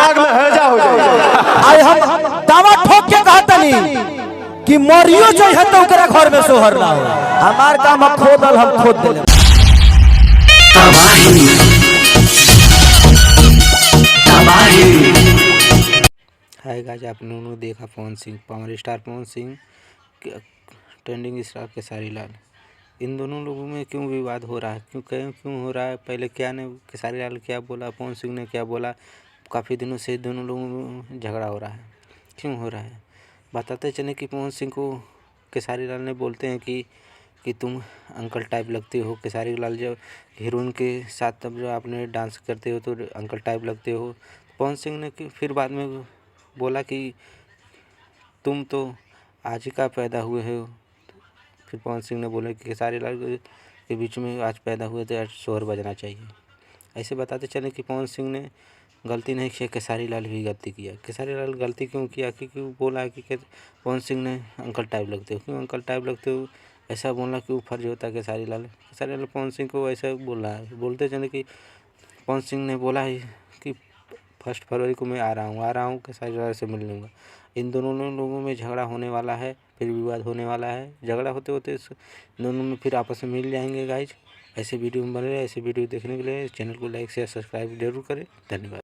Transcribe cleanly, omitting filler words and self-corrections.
दिमाग में हैजा हो जाए। आज हम दावा ठोक के कहता नहीं कि मरियो जो है तो ओकरा घर में सोहर ना हो। हमार काम हम खोदल हम खोद देले। हाय गाइस, आप लोगों ने देखा Pawan Singh, power star Pawan Singh, trending star Khesari Lal. इन दोनों लोगों में क्यों विवाद हो रहा है, क्यों हो रहा है? पहले क्या ने खेसारी लाल क्या बोला, पवन सिंह ने क्या बोला? काफ़ी दिनों से दोनों लोगों में झगड़ा हो रहा है। क्यों हो रहा है बताते चले कि पवन सिंह को खेसारी लाल ने बोलते हैं कि तुम अंकल टाइप लगते हो। खेसारी लाल जब हीरोइन के साथ तब जो आपने डांस करते हो तो अंकल टाइप लगते हो। पवन सिंह ने फिर बाद में बोला कि तुम तो आज ही का पैदा हुए हो। फिर पवन सिंह ने बोला कि खेसारी लाल के बीच में आज पैदा हुए तो आज शोर बजना चाहिए। ऐसे बताते चले कि पवन सिंह ने गलती नहीं किया, खेसारी लाल भी गलती किया। खेसारी लाल गलती क्यों किया? क्योंकि बोला कि पवन सिंह ने अंकल टाइप लगते हो। क्यों अंकल टाइप लगते हो ऐसा बोलना क्यों फर्ज होता है? खेसारी लाल पवन सिंह को ऐसा बोल रहा है। बोलते चले कि पवन सिंह ने बोला है कि 1 फरवरी को मैं आ रहा हूँ खेसारी लाल से मिल लूँगा। इन दोनों लोगों में झगड़ा होने वाला है, फिर विवाद होने वाला है। झगड़ा होते होते दोनों में फिर आपस में मिल जाएंगे गाइज। ऐसे वीडियो में बने रहे। ऐसे वीडियो देखने के लिए चैनल को लाइक शेयर सब्सक्राइब जरूर करें। धन्यवाद।